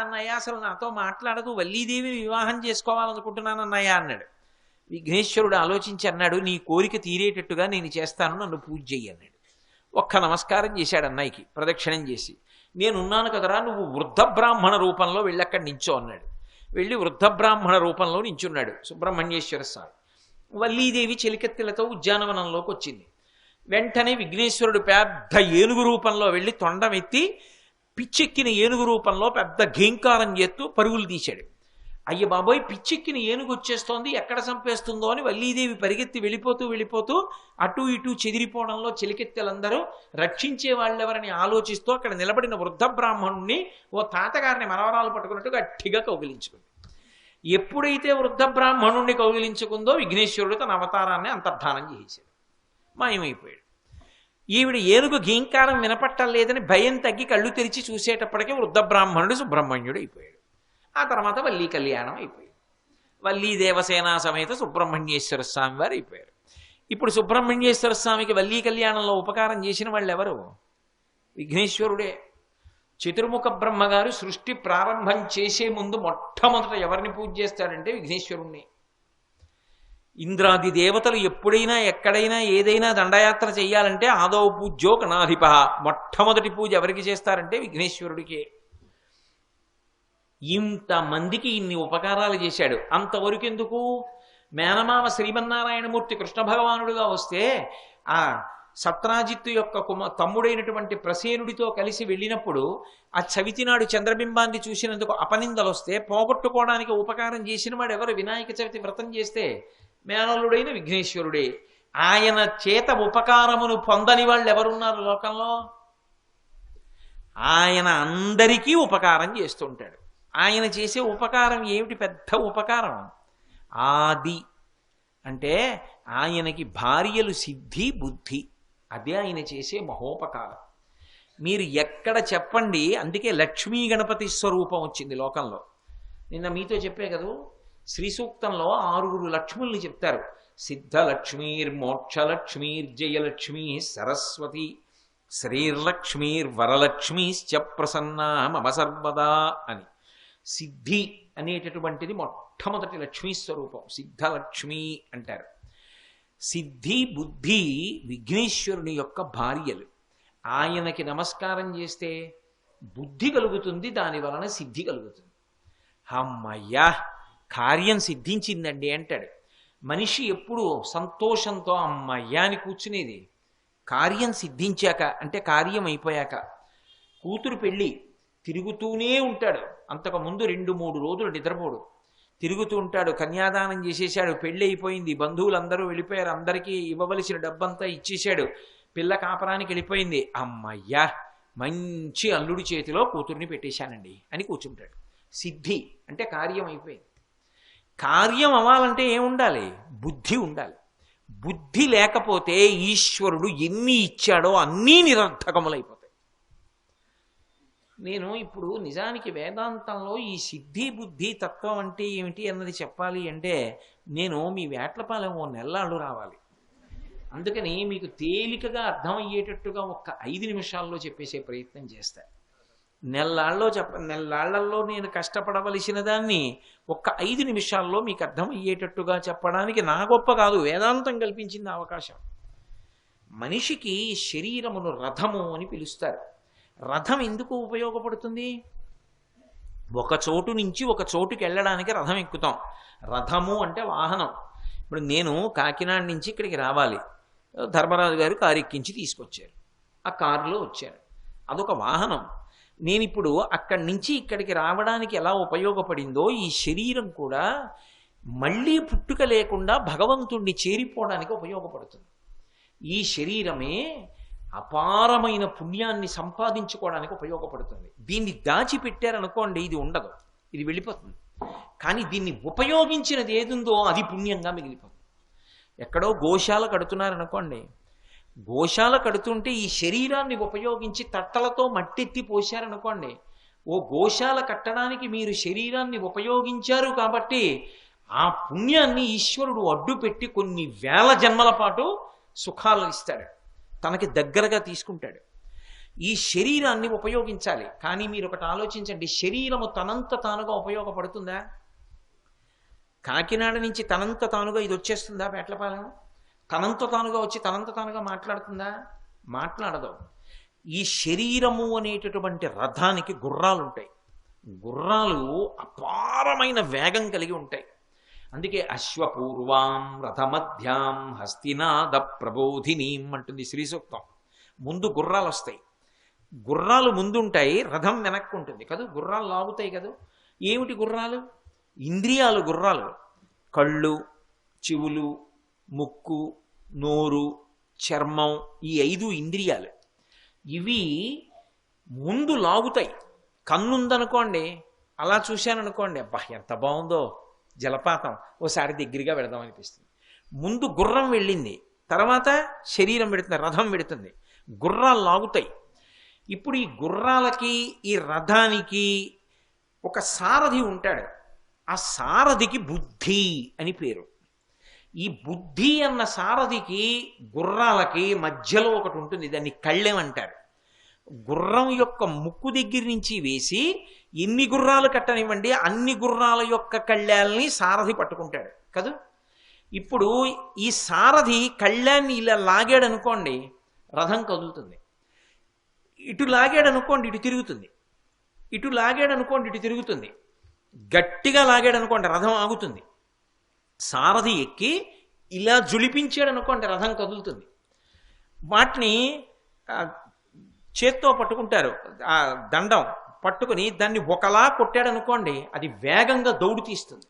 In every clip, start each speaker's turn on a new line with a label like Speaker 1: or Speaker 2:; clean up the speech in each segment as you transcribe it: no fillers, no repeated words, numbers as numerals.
Speaker 1: అన్నయ్య అసలు నాతో మాట్లాడదు, వల్లీదేవిని వివాహం చేసుకోవాలనుకుంటున్నాను అన్నయ్య అన్నాడు. విఘ్నేశ్వరుడు ఆలోచించి అన్నాడు, నీ కోరిక తీరేటట్టుగా నేను చేస్తాను, నన్ను పూజ చెయ్యి అన్నాడు. ఒక్క నమస్కారం చేశాడు అన్నయ్యకి, ప్రదక్షిణం చేసి. నేనున్నాను కదరా, నువ్వు వృద్ధ బ్రాహ్మణ రూపంలో వెళ్ళక్కడ నించో అన్నాడు. వెళ్ళి వృద్ధ బ్రాహ్మణ రూపంలో నించున్నాడు సుబ్రహ్మణ్యేశ్వర స్వామి. వల్లీదేవి చెలికెత్తెలతో ఉద్యానవనంలోకి వచ్చింది. వెంటనే విఘ్నేశ్వరుడు పెద్ద ఏనుగు రూపంలో వెళ్ళి తొండమెత్తి పిచ్చెక్కిన ఏనుగు రూపంలో పెద్ద ఘీంకారం చేస్తూ పరుగులు తీశాడు. అయ్య బాబోయ్, పిచ్చెక్కిన ఏనుగు వచ్చేస్తోంది, ఎక్కడ చంపేస్తుందో అని వల్లీదేవి పరిగెత్తి వెళ్ళిపోతూ అటు ఇటు చెదిరిపోవడంలో చెలికెత్తెలందరూ రక్షించే వాళ్ళెవరని ఆలోచిస్తూ అక్కడ నిలబడిన వృద్ధ బ్రాహ్మణుణ్ణి ఓ తాతగారిని మనవరాలు పట్టుకున్నట్టు గట్టిగా కౌగిలించుకుంది. ఎప్పుడైతే వృద్ధ బ్రాహ్మణుణ్ణి కౌగిలించుకుందో విఘ్నేశ్వరుడు తన అవతారాన్ని అంతర్ధానం చేసేశాడు, మాయమైపోయాడు. ఈవిడ ఏనుగు ఘీంకారం వినపట్టలేదని భయం తగ్గి కళ్ళు తెరిచి చూసేటప్పటికీ వృద్ధ బ్రాహ్మణుడు సుబ్రహ్మణ్యుడు అయిపోయాడు. ఆ తర్వాత వల్లీ కళ్యాణం అయిపోయింది. వల్లీ దేవసేన సమేత సుబ్రహ్మణ్యేశ్వర స్వామి వారు అయిపోయారు. ఇప్పుడు సుబ్రహ్మణ్యేశ్వర స్వామికి వల్లీ కళ్యాణంలో ఉపకారం చేసిన వాళ్ళు ఎవరు? విఘ్నేశ్వరుడే. చతుర్ముఖ బ్రహ్మగారు సృష్టి ప్రారంభం చేసే ముందు మొట్టమొదట ఎవరిని పూజ చేస్తాడంటే విఘ్నేశ్వరుణ్ణి. ఇంద్రాది దేవతలు ఎప్పుడైనా ఎక్కడైనా ఏదైనా దండయాత్ర చెయ్యాలంటే ఆదౌ పూజ్యో గణాధిప, మొట్టమొదటి పూజ ఎవరికి చేస్తారంటే విఘ్నేశ్వరుడికే. ఇంతమందికి ఇన్ని ఉపకారాలు చేశాడు. అంతవరకు ఎందుకు? మేనమామ శ్రీమన్నారాయణమూర్తి కృష్ణ భగవానుడుగా వస్తే ఆ సత్రాజిత్తు యొక్క తమ్ముడైనటువంటి ప్రసేనుడితో కలిసి వెళ్ళినప్పుడు ఆ చవితి నాడు చంద్రబింబాన్ని చూసినందుకు అపనిందలు వస్తే పోగొట్టుకోవడానికి ఉపకారం చేసిన వాడు ఎవరు? వినాయక చవితి వ్రతం చేస్తే మేనల్లుడైన విఘ్నేశ్వరుడే. ఆయన చేత ఉపకారమును పొందని వాళ్ళు ఎవరున్నారు లోకంలో? ఆయన అందరికీ ఉపకారం చేస్తుంటాడు. ఆయన చేసే ఉపకారం ఏమిటి? పెద్ద ఉపకారం. ఆది అంటే ఆయనకి భార్యలు సిద్ధి బుద్ధి, అదే ఆయన చేసే మహోపకారం. మీరు ఎక్కడ చెప్పండి, అందుకే లక్ష్మీ గణపతి స్వరూపం వచ్చింది లోకంలో. నిన్న మీతో చెప్పే కదా, శ్రీ సూక్తంలో 6 లక్ష్ముల్ని చెప్తారు. సిద్ధలక్ష్మీర్ మోక్షలక్ష్మీర్ జయలక్ష్మీ సరస్వతి శ్రీర్లక్ష్మీర్ వరలక్ష్మీశ్చ ప్రసన్నా మమ సర్వదా అని. సిద్ధి అనేటటువంటిది మొట్టమొదటి లక్ష్మీ స్వరూపం, సిద్ధలక్ష్మి అంటారు. సిద్ధి బుద్ధి విఘ్నేశ్వరుని యొక్క భార్యలు. ఆయనకి నమస్కారం చేస్తే బుద్ధి కలుగుతుంది, దాని వలన సిద్ధి కలుగుతుంది. అమ్మయ్యా, కార్యం సిద్ధించిందండి అంటాడు. మనిషి ఎప్పుడు సంతోషంతో అమ్మయ్యా అని కూర్చునేది కార్యం సిద్ధించాక, అంటే కార్యం అయిపోయాక. కూతురు పెళ్ళి తిరుగుతూనే ఉంటాడు, అంతకుముందు 2-3 రోజులు నిద్రపోడు, తిరుగుతూ ఉంటాడు. కన్యాదానం చేసేశాడు, పెళ్ళి అయిపోయింది, బంధువులందరూ వెళ్ళిపోయారు, అందరికీ ఇవ్వవలసిన డబ్బంతా ఇచ్చేశాడు, పిల్ల కాపరానికి వెళ్ళిపోయింది. అమ్మయ్యా, మంచి అల్లుడి చేతిలో కూతుర్ని పెట్టేశానండి అని కూర్చుంటాడు. సిద్ధి అంటే కార్యం అయిపోయింది. కార్యం అవ్వాలంటే ఏముండాలి? బుద్ధి ఉండాలి. బుద్ధి లేకపోతే ఈశ్వరుడు ఎన్ని ఇచ్చాడో అన్నీ నిరర్థకములైపోతాయి. నేను ఇప్పుడు నిజానికి వేదాంతంలో ఈ సిద్ధి బుద్ధి తత్వం అంటే ఏమిటి అన్నది చెప్పాలి అంటే నేను మీ వేట్లపాలెం 1 నెలలు రావాలి. అందుకని మీకు తేలికగా అర్థమయ్యేటట్టుగా ఒక్క 5 నిమిషాల్లో చెప్పేసే ప్రయత్నం చేస్తా. నెల్లాళ్లలో నేను కష్టపడవలసిన దాన్ని ఒక్క 5 నిమిషాల్లో మీకు అర్థమయ్యేటట్టుగా చెప్పడానికి నా గొప్ప కాదు, వేదాంతం కల్పించింది అవకాశం. మనిషికి శరీరమును రథము అని పిలుస్తారు. రథం ఎందుకు ఉపయోగపడుతుంది? ఒక చోటు నుంచి ఒక చోటుకి వెళ్ళడానికి రథం ఎక్కుతాం. రథము అంటే వాహనం. ఇప్పుడు నేను కాకినాడ నుంచి ఇక్కడికి రావాలి, ధర్మరాజు గారు కారు ఎక్కించి తీసుకొచ్చారు, ఆ కారులో వచ్చారు, అదొక వాహనం. నేను ఇప్పుడు అక్కడి నుంచి ఇక్కడికి రావడానికి ఎలా ఉపయోగపడిందో ఈ శరీరం కూడా మళ్ళీ పుట్టుక లేకుండా భగవంతుణ్ణి చేరిపోవడానికి ఉపయోగపడుతుంది. ఈ శరీరమే అపారమైన పుణ్యాన్ని సంపాదించుకోవడానికి ఉపయోగపడుతుంది. దీన్ని దాచిపెట్టారనుకోండి, ఇది ఉండదు, ఇది వెళ్ళిపోతుంది. కానీ దీన్ని ఉపయోగించినది ఏదుందో అది పుణ్యంగా మిగిలిపోతుంది. ఎక్కడో గోశాల కడుతున్నారనుకోండి, గోశాల కడుతుంటే ఈ శరీరాన్ని ఉపయోగించి తట్టలతో మట్టెత్తి పోశారనుకోండి, ఓ గోశాల కట్టడానికి మీరు శరీరాన్ని ఉపయోగించారు కాబట్టి ఆ పుణ్యాన్ని ఈశ్వరుడు అడ్డు పెట్టి కొన్ని వేల జన్మల పాటు సుఖాలు ఇస్తాడు, తనకి దగ్గరగా తీసుకుంటాడు. ఈ శరీరాన్ని ఉపయోగించాలి. కానీ మీరు ఒకటి ఆలోచించండి, శరీరము తనంత తానుగా ఉపయోగపడుతుందా? కాకినాడ నుంచి తనంత తానుగా ఇది వచ్చేస్తుందా పేట్లపాలెం? తనంత తానుగా వచ్చి తనంత తానుగా మాట్లాడుతుందా? మాట్లాడదు. ఈ శరీరము అనేటటువంటి రథానికి గుర్రాలు ఉంటాయి. గుర్రాలు అపారమైన వేగం కలిగి ఉంటాయి. అందుకే అశ్వపూర్వాం రథమధ్యాం హస్తినాద ప్రబోధినీం అంటుంది శ్రీ సూక్తం. ముందు గుర్రాలు వస్తాయి, గుర్రాలు ముందుంటాయి, రథం వెనక్కు ఉంటుంది కదా. గుర్రాలు లాగుతాయి కదా. ఏమిటి గుర్రాలు? ఇంద్రియాలు గుర్రాలు. కళ్ళు, చెవులు, ముక్కు, నోరు, చర్మం, ఈ 5 ఇంద్రియాలు. ఇవి ముందు లాగుతాయి. కన్నుందనుకోండి, అలా చూశాననుకోండి, అబ్బా ఎంత బాగుందో జలపాతం, ఓసారి దగ్గరగా వెళదాం అనిపిస్తుంది. ముందు గుర్రం వెళ్ళింది, తర్వాత శరీరం పెడుతుంది, రథం పెడుతుంది. గుర్రాలు లాగుతాయి. ఇప్పుడు ఈ గుర్రాలకి ఈ రథానికి ఒక సారథి ఉంటాడు. ఆ సారథికి బుద్ధి అని పేరు. ఈ బుద్ధి అన్న సారథికి గుర్రాలకి మధ్యలో ఒకటి ఉంటుంది, దాన్ని కళ్ళెం అంటారు. గుర్రం యొక్క ముక్కు దగ్గర నుంచి వేసి ఎన్ని గుర్రాలు కట్టనివ్వండి అన్ని గుర్రాల యొక్క కళ్ళాల్ని సారథి పట్టుకుంటాడు కదా. ఇప్పుడు ఈ సారథి కళ్ళాన్ని ఇలా లాగాడు అనుకోండి, రథం కదులుతుంది. ఇటు లాగాడు అనుకోండి, ఇటు తిరుగుతుంది. ఇటు లాగాడు అనుకోండి, ఇటు తిరుగుతుంది. గట్టిగా లాగాడు అనుకోండి, రథం ఆగుతుంది. సారథి ఎక్కి ఇలా జులిపించాడు అనుకోండి, రథం కదులుతుంది. వాటిని చేత్తో పట్టుకుంటారు, ఆ దండం పట్టుకుని దాన్ని ఒకలా కొట్టాడు అనుకోండి, అది వేగంగా దౌడు తీస్తుంది.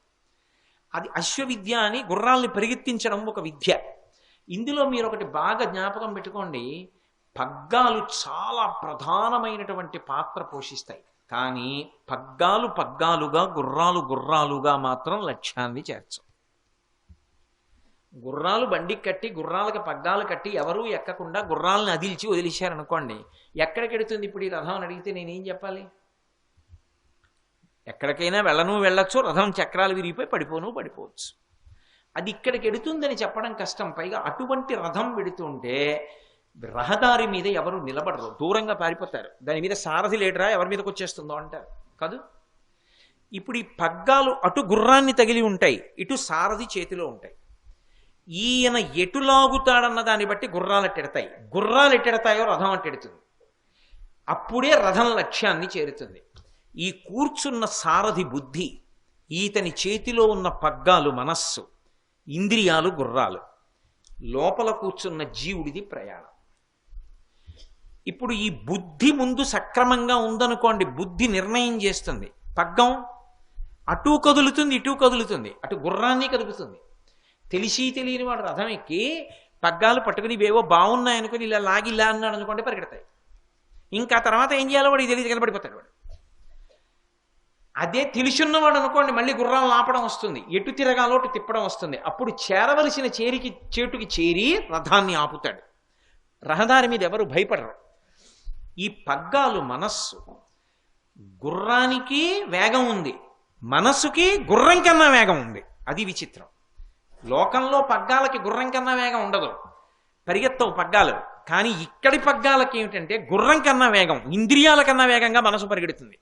Speaker 1: అది అశ్వవిద్య అని, గుర్రాల్ని పరిగెత్తించడం ఒక విద్య. ఇందులో మీరు ఒకటి బాగా జ్ఞాపకం పెట్టుకోండి, పగ్గాలు చాలా ప్రధానమైనటువంటి పాత్ర పోషిస్తాయి. కానీ పగ్గాలు పగ్గాలుగా, గుర్రాలు గుర్రాలుగా మాత్రం లక్ష్యాన్ని చేర్చం. గుర్రాలు బండికి కట్టి, గుర్రాలకు పగ్గాలు కట్టి ఎవరూ ఎక్కకుండా గుర్రాలను అదిల్చి వదిలేశారనుకోండి, ఎక్కడికి ఎడుతుంది ఇప్పుడు ఈ రథం అని అడిగితే నేనేం చెప్పాలి? ఎక్కడికైనా వెళ్ళొచ్చు, రథం చక్రాలు విరిగిపోయి పడిపోవచ్చు. అది ఇక్కడికి ఎడుతుందని చెప్పడం కష్టం. పైగా అటువంటి రథం వెడుతుంటే రహదారి మీద ఎవరు నిలబడరు, దూరంగా పారిపోతారు. దాని మీద సారథి లేడరా, ఎవరి మీదకి వచ్చేస్తుందో అంటారు కాదు. ఇప్పుడు ఈ పగ్గాలు అటు గుర్రాన్ని తగిలి ఉంటాయి, ఇటు సారథి చేతిలో ఉంటాయి. ఈయన ఎటు లాగుతాడన్న దాన్ని బట్టి గుర్రాలు ఎట్టెడతాయి. గుర్రాలు ఎట్టెడతాయో రథం అట్టెడుతుంది. అప్పుడే రథం లక్ష్యాన్ని చేరుతుంది. ఈ కూర్చున్న సారథి బుద్ధి, ఈతని చేతిలో ఉన్న పగ్గాలు మనస్సు, ఇంద్రియాలు గుర్రాలు, లోపల కూర్చున్న జీవుడిది ప్రయాణం. ఇప్పుడు ఈ బుద్ధి ముందు సక్రమంగా ఉందనుకోండి, బుద్ధి నిర్ణయం చేస్తుంది. పగ్గం అటు కదులుతుంది, ఇటు కదులుతుంది, అటు గుర్రాన్ని కదుపుతుంది. తెలిసి తెలియని వాడు రథం ఎక్కి పగ్గాలు పట్టుకుని ఇవేవో బాగున్నాయనుకుని ఇలా లాగి ఇలా అన్నాడు అనుకోండి, పరిగెడతాయి. ఇంకా తర్వాత ఏం చేయాలో వాడికి తెలియదు, కనబడిపోతాడు వాడు. అదే తెలిసిన్నవాడు అనుకోండి, మళ్ళీ గుర్రాలను ఆపడం వస్తుంది, ఎటు తిరగాలో అటు తిప్పడం వస్తుంది. అప్పుడు చేరవలసిన చేటుకి చేరి రథాన్ని ఆపుతాడు. రహదారి మీద ఎవరు భయపడరు. ఈ పగ్గాలు మనస్సు. గుర్రానికి వేగం ఉంది, మనస్సుకి గుర్రం కన్నా వేగం ఉంది. అది విచిత్రం. లోకంలో పగ్గాలకి గుర్రం కన్నా వేగం ఉండదు, పరిగెత్తవు పగ్గాలు. కానీ ఇక్కడి పగ్గాలకి ఏమిటంటే గుర్రం కన్నా వేగం, ఇంద్రియాల కన్నా వేగంగా మనసు పరిగెడుతుంది.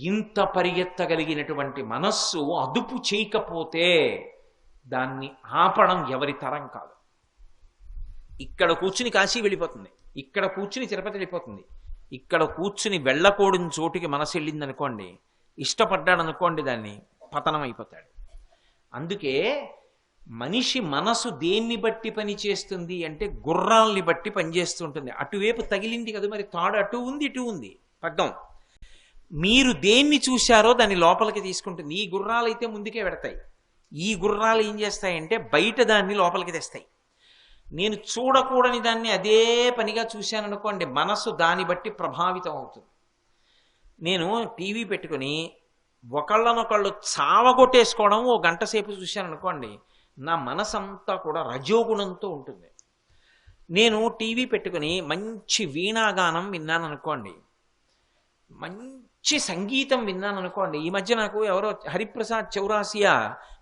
Speaker 1: ఇంత పరిగెత్తగలిగినటువంటి మనస్సు అదుపు చేయకపోతే దాన్ని ఆపడం ఎవరి తరం కాదు. ఇక్కడ కూర్చుని కాశీ వెళ్ళిపోతుంది, ఇక్కడ కూర్చుని తిరుపతి వెళ్ళిపోతుంది, ఇక్కడ కూర్చుని వెళ్ళకూడని చోటుకి మనసు వెళ్ళింది అనుకోండి, ఇష్టపడ్డాడు అనుకోండి, దాన్ని పతనం అయిపోతాడు. అందుకే మనిషి మనసు దేన్ని బట్టి పనిచేస్తుంది అంటే గుర్రాల్ని బట్టి పనిచేస్తుంటుంది. అటువైపు తగిలింది కదా మరి, తాడు అటు ఉంది ఇటు ఉంది పగ్గం. మీరు దేన్ని చూశారో దాన్ని లోపలికి తీసుకుంటుంది. ఈ గుర్రాలు అయితే ముందుకే పెడతాయి, ఈ గుర్రాలు ఏం చేస్తాయంటే బయట దాన్ని లోపలికి తెస్తాయి. నేను చూడకూడని దాన్ని అదే పనిగా చూశాను అనుకోండి, మనసు దాన్ని బట్టి ప్రభావితం అవుతుంది. నేను టీవీ పెట్టుకుని ఒకళ్ళనొకళ్ళు చావగొట్టేసుకోవడం ఓ గంట సేపు చూశాను అనుకోండి, నా మనసంతా కూడా రజోగుణంతో ఉంటుంది. నేను టీవీ పెట్టుకుని మంచి వీణాగానం విన్నాను అనుకోండి, మంచి సంగీతం విన్నాను అనుకోండి. ఈ మధ్య నాకు ఎవరో హరిప్రసాద్ చౌరాసియా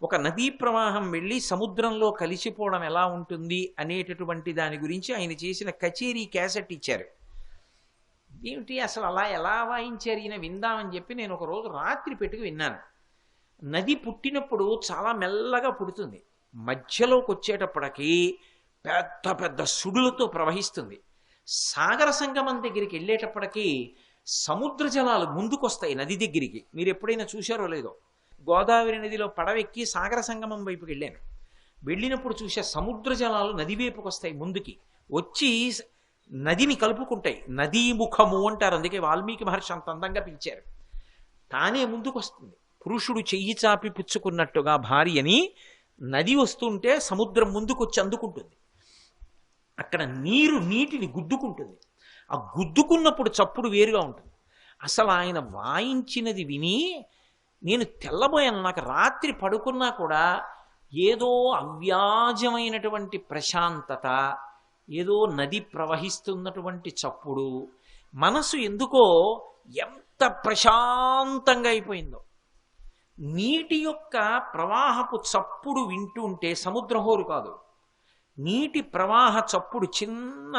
Speaker 1: ఒక నదీ ప్రవాహం వెళ్ళి సముద్రంలో కలిసిపోవడం ఎలా ఉంటుంది అనేటటువంటి దాని గురించి ఆయన చేసిన కచేరీ క్యాసెట్ ఇచ్చారు. ఏమిటి అసలు అలా ఎలా వాయించారు ఈయన విందామని చెప్పి నేను ఒక రోజు రాత్రి పెట్టుకు విన్నాను. నది పుట్టినప్పుడు చాలా మెల్లగా పుడుతుంది, మధ్యలోకి వచ్చేటప్పటికి పెద్ద పెద్ద సుడులతో ప్రవహిస్తుంది. సాగర సంగమం దగ్గరికి వెళ్ళేటప్పటికీ సముద్ర జలాలు ముందుకొస్తాయి నది దగ్గరికి. మీరు ఎప్పుడైనా చూశారో లేదో, గోదావరి నదిలో పడవెక్కి సాగర సంగమం వైపుకి వెళ్ళాను. వెళ్ళినప్పుడు చూసే సముద్ర జలాలు నది వైపుకి వస్తాయి, ముందుకి వచ్చి నదిని కలుపుకుంటాయి. నదీ ముఖము అంటారు, అందుకే వాల్మీకి మహర్షి అంత అందంగా పిలిచారు. తానే ముందుకు వస్తుంది, పురుషుడు చెయ్యి చాపి పుచ్చుకున్నట్టుగా భార్యని నది వస్తుంటే సముద్రం ముందుకొచ్చి అందుకుంటుంది. అక్కడ నీటిని గుద్దుకుంటుంది. ఆ గుద్దుకున్నప్పుడు చప్పుడు వేరుగా ఉంటుంది. అసలు ఆయన వాయించినది విని నేను తెల్లబోయాను. నాకు రాత్రి పడుకున్నా కూడా ఏదో అవ్యాజమైనటువంటి ప్రశాంతత, ఏదో నది ప్రవహిస్తున్నటువంటి చప్పుడు, మనసు ఎందుకో ఎంత ప్రశాంతంగా అయిపోయిందో. నీటి యొక్క ప్రవాహపు చప్పుడు వింటుంటే సముద్ర హోరు కాదు, నీటి ప్రవాహ చప్పుడు, చిన్న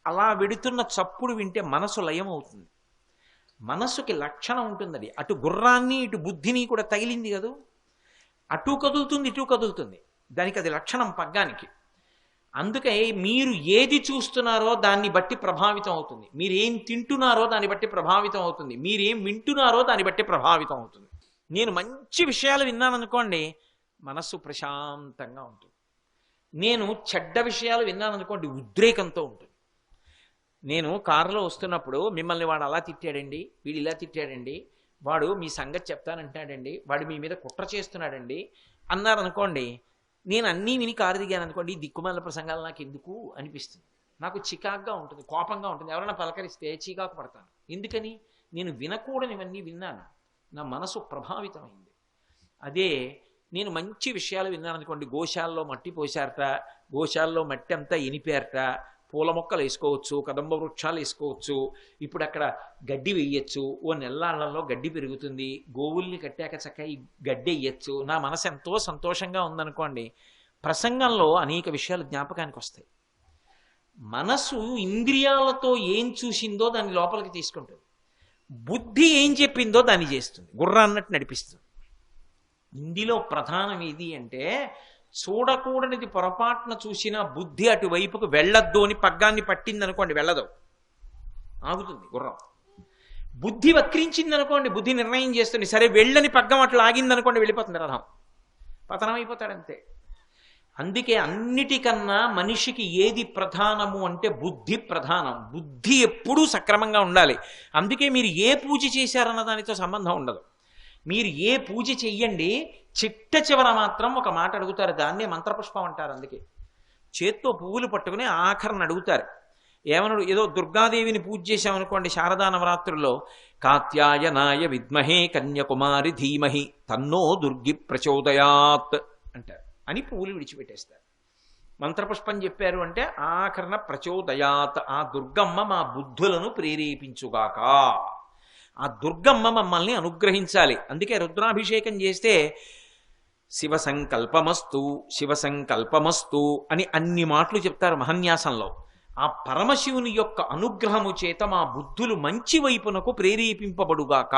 Speaker 1: అలా వెడుతున్న చప్పుడు వింటే మనసు లయం అవుతుంది. మనసుకి లక్షణం ఉంటుంది. అది అటు గుర్రాన్ని ఇటు బుద్ధిని కూడా తగిలింది కదూ, అటు కదులుతుంది ఇటు కదులుతుంది, దానికి అది లక్షణం పగ్గానికి. అందుకే మీరు ఏది చూస్తున్నారో దాన్ని బట్టి ప్రభావితం అవుతుంది, మీరేం తింటున్నారో దాన్ని బట్టి ప్రభావితం అవుతుంది, మీరేం వింటున్నారో దాన్ని బట్టి ప్రభావితం అవుతుంది. నేను మంచి విషయాలు విన్నాను అనుకోండి, మనస్సు ప్రశాంతంగా ఉంటుంది. నేను చెడ్డ విషయాలు విన్నాను అనుకోండి, ఉద్రేకంతో ఉంటుంది. నేను కారులో వస్తున్నప్పుడు మిమ్మల్ని వాడు అలా తిట్టాడండి, వీడు ఇలా తిట్టాడండి, వాడు మీ సంగతి చెప్తానంటాడండి, వాడు మీ మీద కుట్ర చేస్తున్నాడండి అన్నారనుకోండి, నేను అన్నీ విని కారు దిగాను అనుకోండి, దిక్కుమాల ప్రసంగాలు నాకు ఎందుకు అనిపిస్తుంది. నాకు చికాగ్గా ఉంటుంది, కోపంగా ఉంటుంది. ఎవరైనా పలకరిస్తే చికాకు పడతాను. ఎందుకని? నేను వినకూడనివన్నీ విన్నాను, నా మనసు ప్రభావితమైంది. అదే నేను మంచి విషయాలు విన్నాను అనుకోండి, గోశాలలో మట్టి పోసారట, గోశాలలో మట్టి అంతా ఎనిపారట, పూల మొక్కలు వేసుకోవచ్చు, కదంబ వృక్షాలు వేసుకోవచ్చు, ఇప్పుడు అక్కడ గడ్డి వేయచ్చు, ఓ నెల్లాళ్లలో గడ్డి పెరుగుతుంది, గోవుల్ని కట్టాక చక్కగా ఈ గడ్డి వేయచ్చు. నా మనసు ఎంతో సంతోషంగా ఉందనుకోండి, ప్రసంగంలో అనేక విషయాలు జ్ఞాపకానికి వస్తాయి. మనసు ఇంద్రియాలతో ఏం చూసిందో దాన్ని లోపలికి తీసుకుంటుంది, బుద్ధి ఏం చెప్పిందో దాన్ని చేస్తుంది, గుర్ర అన్నట్టు నడిపిస్తుంది. ఇందులో ప్రధానం ఏది అంటే, చూడకూడనిది పొరపాటున చూసిన బుద్ధి అటువైపుకు వెళ్ళొద్దు అని పగ్గాన్ని పట్టింది అనుకోండి, వెళ్ళదు, ఆగుతుంది గుర్రం. బుద్ధి వక్రించింది అనుకోండి, బుద్ధి నిర్ణయం చేస్తుంది, సరే వెళ్ళని పగ్గం అట్లా ఆగింది అనుకోండి, వెళ్ళిపోతుంది రథం, పతనం అయిపోతాడంతే. అందుకే అన్నిటికన్నా మనిషికి ఏది ప్రధానము అంటే బుద్ధి ప్రధానం. బుద్ధి ఎప్పుడూ సక్రమంగా ఉండాలి. అందుకే మీరు ఏ పూజ చేశారన్న దానితో సంబంధం ఉండదు. మీరు ఏ పూజ చెయ్యండి, చిట్ట చివర మాత్రం ఒక మాట అడుగుతారు, దాన్నే మంత్రపుష్పం అంటారు. అందుకే చేత్తో పువ్వులు పట్టుకుని ఆఖరణ అడుగుతారు. ఏమన్నాడు? ఏదో దుర్గాదేవిని పూజ చేశామనుకోండి శారదా నవరాత్రుల్లో, కాత్యాయనాయ విద్మహే కన్యాకుమారి ధీమహి తన్నో దుర్గి ప్రచోదయాత్ అంటారు అని పువ్వులు విడిచిపెట్టేస్తారు. మంత్రపుష్పం చెప్పారు అంటే ఆఖరణ ప్రచోదయాత్, ఆ దుర్గమ్మ మా బుద్ధులను ప్రేరేపించుగాక, ఆ దుర్గమ్మ మమ్మల్ని అనుగ్రహించాలి. అందుకే రుద్రాభిషేకం చేస్తే శివ సంకల్పమస్తు శివ సంకల్పమస్తు అని అన్ని మాటలు చెప్తారు మహన్యాసంలో. ఆ పరమశివుని యొక్క అనుగ్రహము చేత మా బుద్ధులు మంచి వైపునకు ప్రేరేపింపబడుగాక,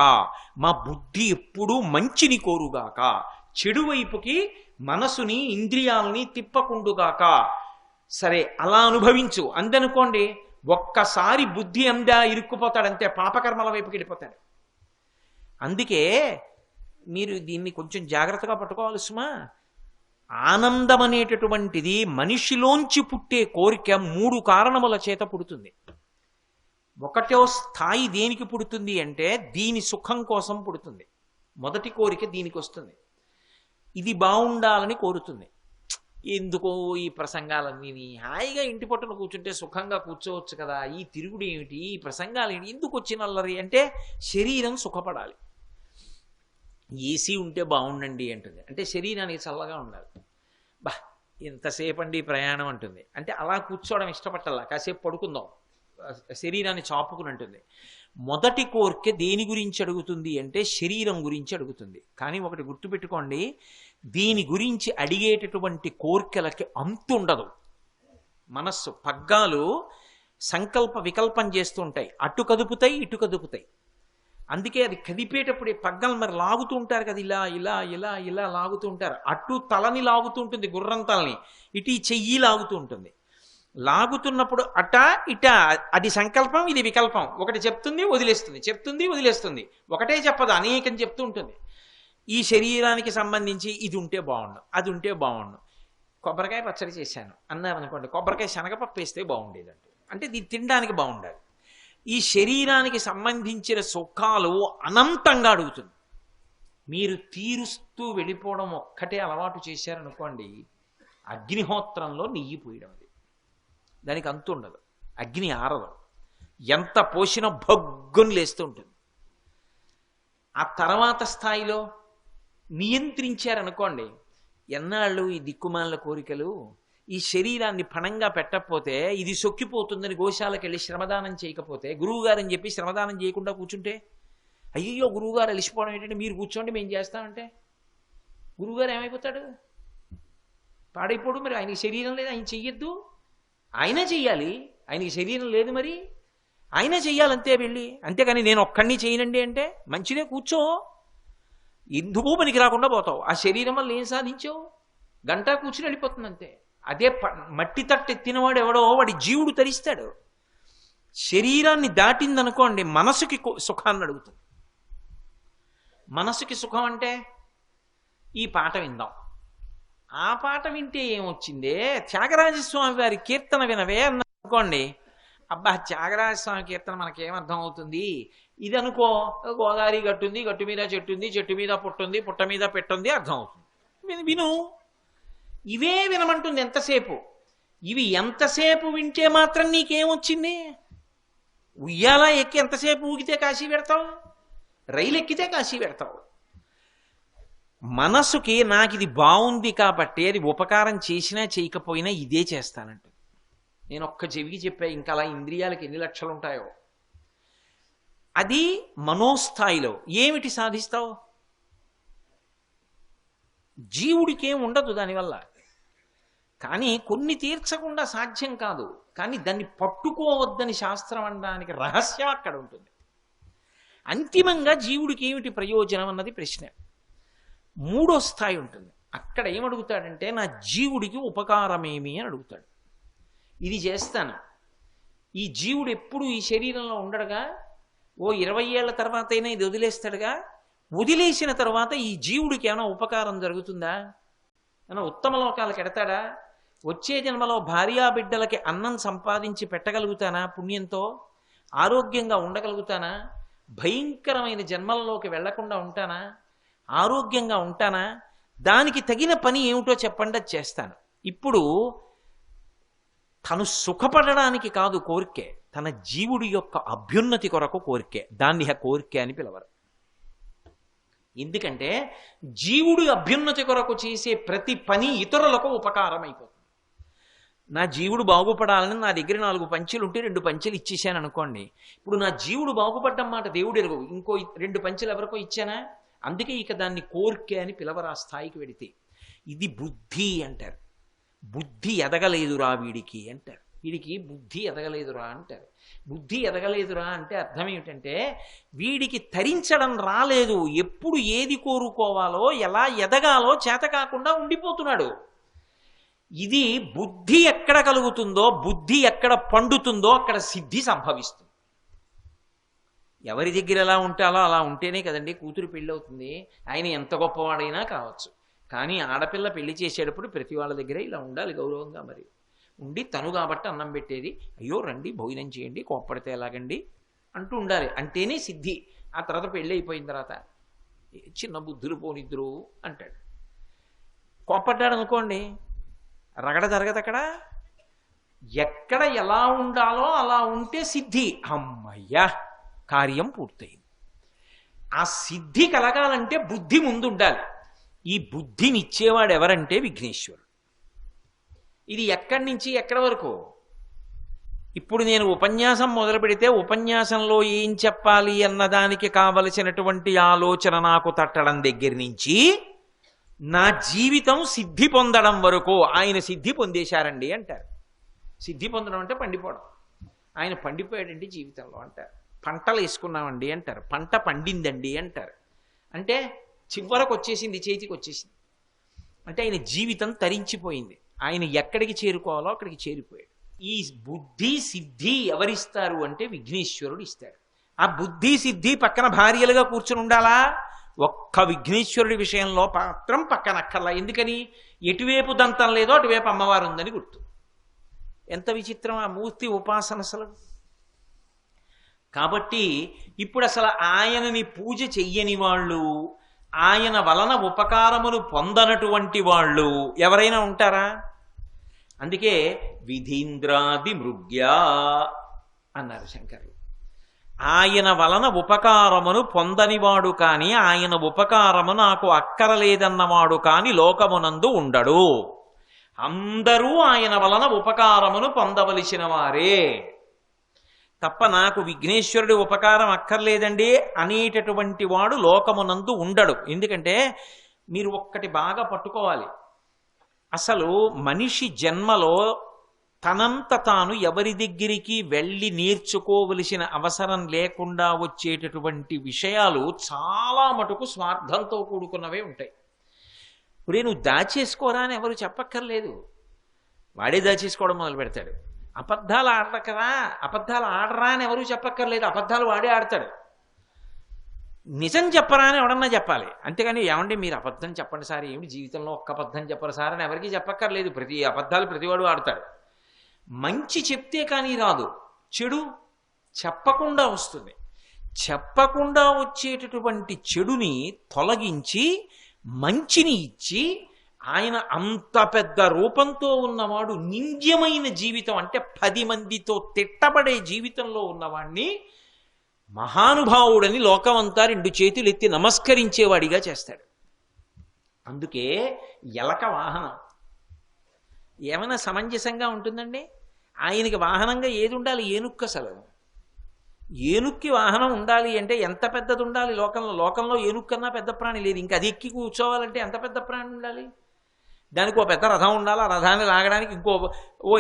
Speaker 1: మా బుద్ధి ఎప్పుడూ మంచిని కోరుగాక, చెడు వైపుకి మనసుని ఇంద్రియాలని తిప్పకుండుగాక. సరే అలా అనుభవించు అందనుకోండి, ఒక్కసారి బుద్ధి అందా ఇరుక్కుపోతాడంతే, పాపకర్మల వైపుకి వెళ్ళిపోతాడు. అందుకే మీరు దీన్ని కొంచెం జాగ్రత్తగా పట్టుకోవాలి సుమా. ఆనందం అనేటటువంటిది మనిషిలోంచి పుట్టే కోరిక 3 కారణముల చేత పుడుతుంది. ఒకటో స్థాయి దేనికి పుడుతుంది అంటే దీని సుఖం కోసం పుడుతుంది. మొదటి కోరిక దీనికి వస్తుంది, ఇది బాగుండాలని కోరుతుంది. ఎందుకో ఈ ప్రసంగాలన్నీ, హాయిగా ఇంటి పట్టున కూర్చుంటే సుఖంగా కూర్చోవచ్చు కదా, ఈ తిరుగుడు ఏమిటి, ఈ ప్రసంగాలు ఏమిటి, ఎందుకు వచ్చినల్లరి అంటే శరీరం సుఖపడాలి. ఏసీ ఉంటే బాగుండండి అంటుంది, అంటే శరీరానికి చల్లగా ఉండాలి. బా ఎంతసేపు అండి ప్రయాణం అంటుంది, అంటే అలా కూర్చోవడం ఇష్టపట్టాలా, కాసేపు పడుకుందాం, శరీరాన్ని చాపుకుని అంటుంది. మొదటి కోరిక దేని గురించి అడుగుతుంది అంటే శరీరం గురించి అడుగుతుంది. కానీ ఒకటి గుర్తుపెట్టుకోండి, దీని గురించి అడిగేటటువంటి కోరికలకి అంతు ఉండదు. మనస్సు పగ్గాలు సంకల్ప వికల్పం చేస్తూ ఉంటాయి, అటు కదుపుతాయి ఇటు కదుపుతాయి. అందుకే అది కదిపేటప్పుడు పగ్గలు మరి లాగుతూ ఉంటారు కదా, ఇలా ఇలా ఇలా ఇలా లాగుతూ ఉంటారు. అటు తలని లాగుతూ ఉంటుంది, గుర్రం తలని, ఇటు ఈ చెయ్యి లాగుతూ ఉంటుంది. లాగుతున్నప్పుడు అట ఇట, అది సంకల్పం ఇది వికల్పం. ఒకటి చెప్తుంది వదిలేస్తుంది, చెప్తుంది వదిలేస్తుంది, ఒకటే చెప్పదు, అనేకం చెప్తూ ఉంటుంది. ఈ శరీరానికి సంబంధించి ఇది ఉంటే బాగుండు, అది ఉంటే బాగుండు, కొబ్బరికాయ పచ్చడి చేశాను అన్నామనుకోండి, కొబ్బరికాయ శనగపప్పు వేస్తే బాగుండేదండి, అంటే ఇది తినడానికి బాగుండాలి. ఈ శరీరానికి సంబంధించిన సుఖాలు అనంతంగా అడుగుతుంది. మీరు తీరుస్తూ వెళ్ళిపోవడం ఒక్కటే అలవాటు చేశారనుకోండి, అగ్నిహోత్రంలో నెయ్యి పోయడం, అది దానికి అంతు ఉండదు, అగ్ని ఆరదు, ఎంత పోసినా భగ్గుని లేస్తూ ఉంటుంది. ఆ తర్వాత స్థాయిలో నియంత్రించారనుకోండి, ఎన్నాళ్ళు ఈ దిక్కుమాల కోరికలు, ఈ శరీరాన్ని పణంగా పెట్టకపోతే ఇది సొక్కిపోతుందని గోశాలకు వెళ్ళి శ్రమదానం చేయకపోతే, గురువుగారని చెప్పి శ్రమదానం చేయకుండా కూర్చుంటే, అయ్యో గురువుగారు అలిసిపోవడం ఏంటంటే మీరు కూర్చోండి మేము చేస్తామంటే గురువుగారు ఏమైపోతాడు? పాడైపోడు. మరి ఆయనకి శరీరం లేదు, ఆయన చెయ్యొద్దు, ఆయన చెయ్యాలి. ఆయనకి శరీరం లేదు, మరి ఆయన చెయ్యాలంతే వెళ్ళి. అంతేకాని నేను ఒక్కడిని చేయనండి అంటే మంచిదే, కూర్చో, ఎందుకు పనికి రాకుండా పోతావు. ఆ శరీరం వల్ల ఏం సాధించావు? గంట కూర్చుని వెళ్ళిపోతుంది అంతే. అదే మట్టి తట్టు ఎత్తినవాడు ఎవడో వాడి జీవుడు తరిస్తాడు. శరీరాన్ని దాటిందనుకోండి మనసుకి సుఖాన్ని అడుగుతుంది. మనసుకి సుఖం అంటే ఈ పాట విందాం, ఆ పాట వింటే ఏమొచ్చిందే, త్యాగరాజస్వామి వారి కీర్తన వినవే అన్ననుకోండి, అబ్బా త్యాగరాజస్వామి కీర్తన మనకేమర్థం అవుతుంది, ఇది అనుకో గోదావరి గట్టుంది, గట్టు మీద చెట్టు ఉంది, చెట్టు మీద పుట్టుంది, పుట్ట మీద పెట్టుంది, అర్థం అవుతుంది. విను, ఇవే వినమంటుంది ఎంతసేపు. ఇవి ఎంతసేపు వింటే మాత్రం నీకేమొచ్చింది? ఉయ్యాల ఎక్కి ఎంతసేపు ఊగితే కాశీ పెడతావు, రైలు ఎక్కితే కాశీ పెడతావు. మనసుకి నాకు ఇది బాగుంది కాబట్టి అది ఉపకారం చేసినా చేయకపోయినా ఇదే చేస్తానంట. నేను ఒక్క చెవికి చెప్పా, ఇంకా అలా ఇంద్రియాలకు ఎన్ని లక్షలు ఉంటాయో. అది మనోస్థాయిలో ఏమిటి సాధిస్తావు? జీవుడికి ఏం ఉండదు దానివల్ల. కానీ కొన్ని తీర్చకుండా సాధ్యం కాదు. కానీ దాన్ని పట్టుకోవద్దని శాస్త్రం అనడానికి రహస్యం అక్కడ ఉంటుంది. అంతిమంగా జీవుడికి ఏమిటి ప్రయోజనం అన్నది ప్రశ్న. మూడో స్థాయి ఉంటుంది. అక్కడ ఏమడుగుతాడంటే నా జీవుడికి ఉపకారమేమి అని అడుగుతాడు. ఇది చేస్తాను. ఈ జీవుడు ఎప్పుడు ఈ శరీరంలో ఉండడుగా, ఓ 20 ఏళ్ల తర్వాత అయినా ఇది వదిలేస్తాడుగా. వదిలేసిన తర్వాత ఈ జీవుడికి ఏమైనా ఉపకారం జరుగుతుందా? ఏమైనా ఉత్తమ లోకాలకు ఎడతాడా? వచ్చే జన్మలో భార్యాబిడ్డలకి అన్నం సంపాదించి పెట్టగలుగుతానా? పుణ్యంతో ఆరోగ్యంగా ఉండగలుగుతానా? భయంకరమైన జన్మలలోకి వెళ్లకుండా ఉంటానా? ఆరోగ్యంగా ఉంటానా? దానికి తగిన పని ఏమిటో చెప్పండి, అది చేస్తాను. ఇప్పుడు తను సుఖపడడానికి కాదు కోరికే, తన జీవుడి యొక్క అభ్యున్నతి కొరకు కోరికే. దాన్ని కోరికే అని పిలవరు. ఎందుకంటే జీవుడి అభ్యున్నతి కొరకు చేసే ప్రతి పని ఇతరులకు ఉపకారం అయిపోతుంది. నా జీవుడు బాగుపడాలని నా దగ్గర 4 పంచెలు ఉంటే 2 పంచెలు ఇచ్చేసాను అనుకోండి. ఇప్పుడు నా జీవుడు బాగుపడ్డం మాట దేవుడు ఎరుగు, ఇంకో 2 పంచెలు ఎవరికో ఇచ్చానా? అందుకే ఇక దాన్ని కోరికే అని పిలవరు. ఆ స్థాయికి వెడితే ఇది బుద్ధి అంటారు. బుద్ధి ఎదగలేదురా వీడికి అంటారు. వీడికి బుద్ధి ఎదగలేదురా అంటారు. బుద్ధి ఎదగలేదురా అంటే అర్థం ఏమిటంటే వీడికి తరించడం రాలేదు. ఎప్పుడు ఏది కోరుకోవాలో ఎలా ఎదగాలో చేత కాకుండా ఉండిపోతున్నాడు. ఇది బుద్ధి ఎక్కడ కలుగుతుందో, బుద్ధి ఎక్కడ పండుతుందో అక్కడ సిద్ధి సంభవిస్తుంది. ఎవరి దగ్గర ఎలా ఉంటాలో అలా ఉంటేనే కదండి కూతురు పెళ్ళి అవుతుంది. ఆయన ఎంత గొప్పవాడైనా కావచ్చు. కానీ ఆడపిల్ల పెళ్లి చేసేటప్పుడు ప్రతి వాళ్ళ దగ్గర ఇలా ఉండాలి గౌరవంగా. మరి ఉండి తను కాబట్టి అన్నం పెట్టేది, అయ్యో రండి భోజనం చేయండి, కోప్పడితే ఎలాగండి అంటూ ఉండాలి. అంటేనే సిద్ధి. ఆ తర్వాత పెళ్ళి అయిపోయిన తర్వాత చిన్న బుద్ధులు పోనిద్దురు అంటాడు. కోప్పడ్డాడు అనుకోండి, రగడ జరగదు అక్కడ. ఎక్కడ ఎలా ఉండాలో అలా ఉంటే సిద్ధి. అమ్మయ్యా కార్యం పూర్తయింది. ఆ సిద్ధి కలగాలంటే బుద్ధి ముందు ఉండాలి. ఈ బుద్ధిని ఇచ్చేవాడు ఎవరంటే విఘ్నేశ్వరుడు. ఇది ఎక్కడి నుంచి ఎక్కడి వరకు? ఇప్పుడు నేను ఉపన్యాసం మొదలు పెడితే ఉపన్యాసంలో ఏం చెప్పాలి అన్నదానికి కావలసినటువంటి ఆలోచన నాకు తట్టడం దగ్గర నుంచి నా జీవితం సిద్ధి పొందడం వరకు ఆయన సిద్ధి పొందేశారండి అంటారు. సిద్ధి పొందడం అంటే పండిపోవడం. ఆయన పండిపోయాడండి జీవితంలో అంటారు. పంటలు వేసుకున్నామండి అంటారు. పంట పండిందండి అంటారు. అంటే చివరకు వచ్చేసింది, చేతికి వచ్చేసింది. అంటే ఆయన జీవితం తరించిపోయింది. ఆయన ఎక్కడికి చేరుకోవాలో అక్కడికి చేరిపోయాడు. ఈ బుద్ధి సిద్ధి ఎవరిస్తారు అంటే విఘ్నేశ్వరుడు ఇస్తాడు. ఆ బుద్ధి సిద్ధి పక్కన భార్యలుగా కూర్చుని ఉండాలా? ఒక్క విఘ్నేశ్వరుడి విషయంలో మాత్రం పక్కన అక్కర్లా. ఎందుకని? ఎటువైపు దంతం లేదో అటువైపు అమ్మవారు ఉందని గుర్తు. ఎంత విచిత్రం ఆ మూర్తి ఉపాసన అసలు. కాబట్టి ఇప్పుడు అసలు ఆయనని పూజ చెయ్యని వాళ్ళు, ఆయన వలన ఉపకారమును పొందనటువంటి వాళ్ళు ఎవరైనా ఉంటారా? అందుకే విధీంద్రాది మృగ్యా అన్నారు శంకరులు. ఆయన వలన ఉపకారమును పొందనివాడు కాని, ఆయన ఉపకారము నాకు అక్కరలేదన్నవాడు కాని లోకమునందు ఉండడు. అందరూ ఆయన వలన ఉపకారమును పొందవలసిన వారే తప్ప నాకు విఘ్నేశ్వరుడి ఉపకారం అక్కర్లేదండి అనేటటువంటి వాడు లోకమునందు ఉండడు. ఎందుకంటే మీరు ఒక్కటి బాగా పట్టుకోవాలి. అసలు మనిషి జన్మలో తనంత తాను ఎవరి దగ్గరికి వెళ్ళి నేర్చుకోవలసిన అవసరం లేకుండా వచ్చేటటువంటి విషయాలు చాలా మటుకు స్వార్థంతో కూడుకున్నవే ఉంటాయి. ఇప్పుడే నువ్వు దాచేసుకోరా అని ఎవరు చెప్పక్కర్లేదు, వాడే దాచేసుకోవడం మొదలు పెడతాడు. అబద్ధాలు ఆడకరా, అబద్ధాలు ఆడరా అని ఎవరు చెప్పక్కర్లేదు, అబద్ధాలు వాడే ఆడతాడు. నిజం చెప్పరా అని ఎవడన్నా చెప్పాలి. అంతేగాని ఏమండి మీరు అబద్ధం చెప్పండి సార్, ఏమిటి జీవితంలో ఒక్క అబద్ధం చెప్పరు సార్ అని ఎవరికి చెప్పక్కర్లేదు. ప్రతి అబద్ధాలు ప్రతివాడు ఆడతాడు. మంచి చెప్తే కానీ రాదు, చెడు చెప్పకుండా వస్తుంది. చెప్పకుండా వచ్చేటటువంటి చెడుని తొలగించి మంచిని ఇచ్చి, ఆయన అంత పెద్ద రూపంతో ఉన్నవాడు, నింద్యమైన జీవితం అంటే 10 మందితో తిట్టబడే జీవితంలో ఉన్నవాడిని మహానుభావుడని లోకమంతా 2 చేతులు ఎత్తి నమస్కరించేవాడిగా చేస్తాడు. అందుకే ఎలక వాహనం ఏమైనా సమంజసంగా ఉంటుందండి? ఆయనకి వాహనంగా ఏది ఉండాలి? ఏనుక్కు. అసలు ఏనుక్కి వాహనం ఉండాలి అంటే ఎంత పెద్దది ఉండాలి? లోకంలో ఏనుక్కన్నా పెద్ద ప్రాణి లేదు. ఇంకా అది ఎక్కి కూర్చోవాలంటే ఎంత పెద్ద ప్రాణి ఉండాలి? దానికి ఓ పెద్ద రథం ఉండాలి. ఆ రథాన్ని లాగడానికి ఇంకో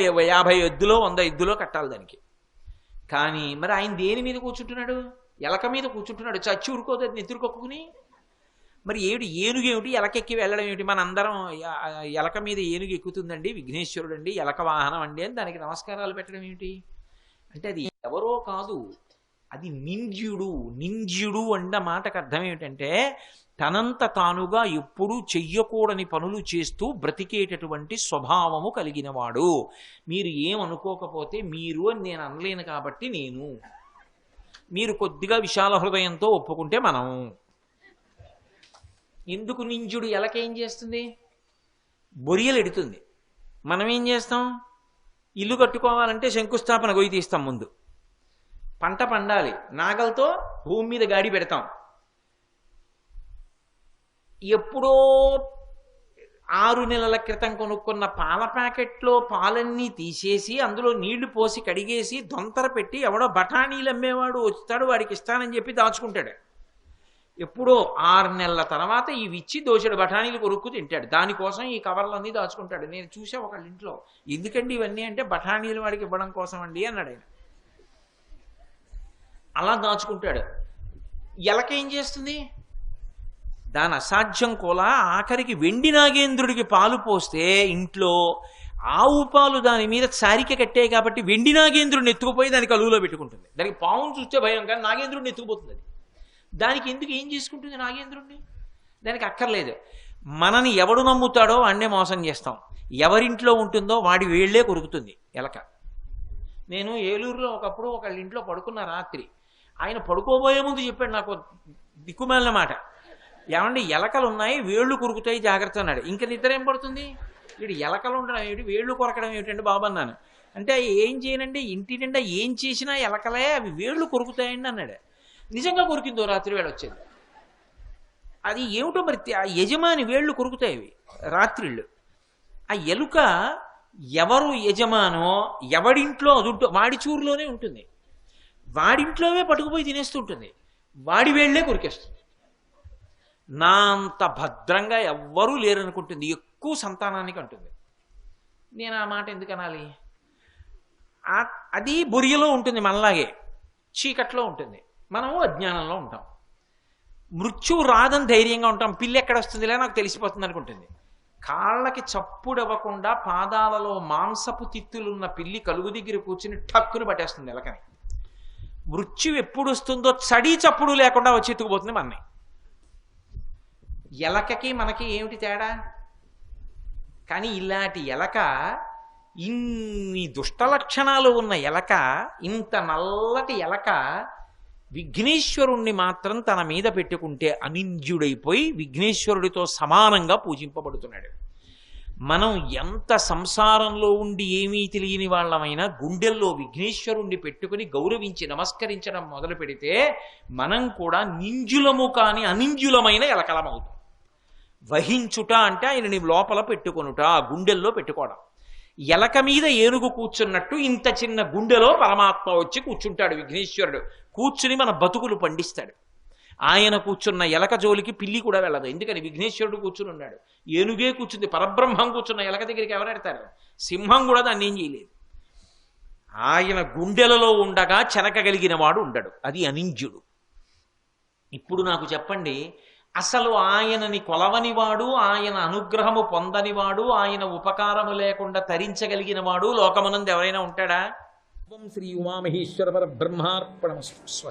Speaker 1: 50 ఎద్దులో 100 ఎద్దులో కట్టాలి దానికి. కానీ మరి ఆయన దేని మీద కూర్చుంటున్నాడు? ఎలక మీద కూర్చుంటున్నాడు. చచ్చి ఊరుకోదు నెత్తురుకొక్కుని. మరి ఏనుగేమిటి ఎలకెక్కి వెళ్ళడం ఏమిటి? మన అందరం ఎలక మీద ఏనుగు ఎక్కుతుందండి, విఘ్నేశ్వరుడు అండి, ఎలక వాహనం అండి అని దానికి నమస్కారాలు పెట్టడం ఏమిటి? అంటే అది ఎవరో కాదు, అది నింద్యుడు అన్న మాటకు అర్థం ఏమిటంటే తనంత తానుగా ఎప్పుడూ చెయ్యకూడని పనులు చేస్తూ బ్రతికేటటువంటి స్వభావము కలిగినవాడు. మీరు ఏమనుకోకపోతే మీరు అని నేను అనలేను కాబట్టి నేను, మీరు కొద్దిగా విశాల హృదయంతో ఒప్పుకుంటే మనం. ఎందుకు నింజుడు? ఎలకేం చేస్తుంది? బొరియలు ఎడుతుంది. మనం ఏం చేస్తాం? ఇల్లు కట్టుకోవాలంటే శంకుస్థాపన గొయ్యి తీస్తాం ముందు. పంట పండాలి, నాగలతో భూమి మీద గాడి పెడతాం. ఎప్పుడో 6 నెలల క్రితం కొనుక్కున్న పాల ప్యాకెట్లో పాలన్నీ తీసేసి అందులో నీళ్లు పోసి కడిగేసి దొంతర పెట్టి ఎవడో బఠానీలు అమ్మేవాడు వస్తాడు, వాడికి ఇస్తానని చెప్పి దాచుకుంటాడు. ఎప్పుడో 6 నెలల తర్వాత ఇవి ఇచ్చి దోషుడు బఠానీలు కొరుక్కు తింటాడు. దానికోసం ఈ కవర్లన్నీ దాచుకుంటాడు. నేను చూసా ఒకళ్ళ ఇంట్లో. ఎందుకండి ఇవన్నీ అంటే బఠానీలు వాడికి ఇవ్వడం కోసం అండి అన్నాడు ఆయన. అలా దాచుకుంటాడు. ఎలకేం చేస్తుంది? దాని అసాధ్యం కూడా ఆఖరికి వెండి నాగేంద్రుడికి పాలు పోస్తే ఇంట్లో ఆవు పాలు దాని మీద సారిక కట్టాయి కాబట్టి వెండి నాగేంద్రుడిని ఎత్తుకుపోయి దానికి అలుగులో పెట్టుకుంటుంది. దానికి పావును చూస్తే భయం, కానీ నాగేంద్రుడిని ఎత్తుకుపోతుంది. దానికి ఎందుకు ఏం చేసుకుంటుంది నాగేంద్రుడిని? దానికి అక్కర్లేదు. మనని ఎవడు నమ్ముతాడో వాడినే మోసం చేస్తాం. ఎవరింట్లో ఉంటుందో వాడి వేళ్లే కొరుకుతుంది ఎలక. నేను ఏలూరులో ఒకప్పుడు ఒకళ్ళ ఇంట్లో పడుకున్న రాత్రి. ఆయన పడుకోబోయే ముందు చెప్పాడు నాకు దిక్కుమాలిన మాట. ఏమండి ఎలకలు ఉన్నాయి, వేళ్ళు కొరుకుతాయి, జాగ్రత్త అన్నాడు. ఇంకా నిద్ర ఏం పడుతుంది? వీడు ఎలకలు ఉండడం ఏమిటి, వేళ్ళు కొరకడం ఏమిటండి బాబు అన్నాను. అంటే ఏం చేయనండి, ఇంటి నిండా ఏం చేసినా ఎలకలే, అవి వేళ్ళు కొరుకుతాయండి అన్నాడు. నిజంగా కొరికిందో రాత్రి వేళ వచ్చేది. అది ఏమిటో మరి ఆ యజమాని వేళ్ళు కొరుకుతాయి అవి రాత్రిళ్ళు. ఆ ఎలుక ఎవరు యజమానో ఎవడింట్లో అదుంటో వాడి చూరులోనే ఉంటుంది. వాడింట్లోనే పట్టుకుపోయి తినేస్తుంటుంది. వాడి వేళ్లే కొరికేస్తుంది. నా అంత భద్రంగా ఎవ్వరూ లేరనుకుంటుంది. ఎక్కువ సంతానానికి అంటుంది. నేను ఆ మాట ఎందుకు అనాలి? అది బురియలో ఉంటుంది, మనలాగే చీకట్లో ఉంటుంది, మనము అజ్ఞానంలో ఉంటాం. మృత్యువు రాదని ధైర్యంగా ఉంటాం. పిల్లి ఎక్కడ వస్తుందిలే నాకు తెలిసిపోతుంది అనుకుంటుంది. కాళ్ళకి చప్పుడవ్వకుండా పాదాలలో మాంసపు తిత్తులున్న పిల్లి కలుగు దగ్గర కూర్చుని ఠక్కును పట్టేస్తుంది ఎలకని. మృత్యు ఎప్పుడు వస్తుందో చడి చప్పుడు లేకుండా వచ్చి ఎత్తుకుపోతుంది మనని. ఎలకకి మనకి ఏమిటి తేడా? కానీ ఇలాంటి ఎలక, ఇన్ని దుష్ట లక్షణాలు ఉన్న ఎలక, ఇంత నల్లటి ఎలక విఘ్నేశ్వరుణ్ణి మాత్రం తన మీద పెట్టుకుంటే అనింద్యుడైపోయి విఘ్నేశ్వరుడితో సమానంగా పూజింపబడుతున్నాడు. మనం ఎంత సంసారంలో ఉండి ఏమీ తెలియని వాళ్ళమైనా గుండెల్లో విఘ్నేశ్వరుణ్ణి పెట్టుకుని గౌరవించి నమస్కరించడం మొదలు పెడితే మనం కూడా నింజులము కాని అనింజులమైన ఎలకలమవుతాం. వహించుట అంటే ఆయనని లోపల పెట్టుకొనుట, గుండెల్లో పెట్టుకోవడం. ఎలక మీద ఏనుగు కూర్చున్నట్టు ఇంత చిన్న గుండెలో పరమాత్మ వచ్చి కూర్చుంటాడు విఘ్నేశ్వరుడు. కూర్చుని మన బతుకులు పండిస్తాడు. ఆయన కూర్చున్న ఎలక జోలికి పిల్లి కూడా వెళ్ళదు. ఎందుకని? విఘ్నేశ్వరుడు కూర్చుని ఉన్నాడు. ఏనుగే కూర్చుంది, పరబ్రహ్మం కూర్చున్న ఎలక దగ్గరికి ఎవరెడతారు? సింహం కూడా దాన్ని ఏం చేయలేదు. ఆయన గుండెలలో ఉండగా చెనకగలిగిన వాడు ఉండడు, అది అనింజుడు. ఇప్పుడు నాకు చెప్పండి, అసలు ఆయనని కొలవనివాడు, ఆయన అనుగ్రహము పొందనివాడు, ఆయన ఉపకారము లేకుండా తరించగలిగిన వాడు లోకమునందు ఎవరైనా ఉంటాడా? శ్రీ ఉమామహేశ్వర పరబ్రహ్మార్పణమస్తు. స్వస్తి.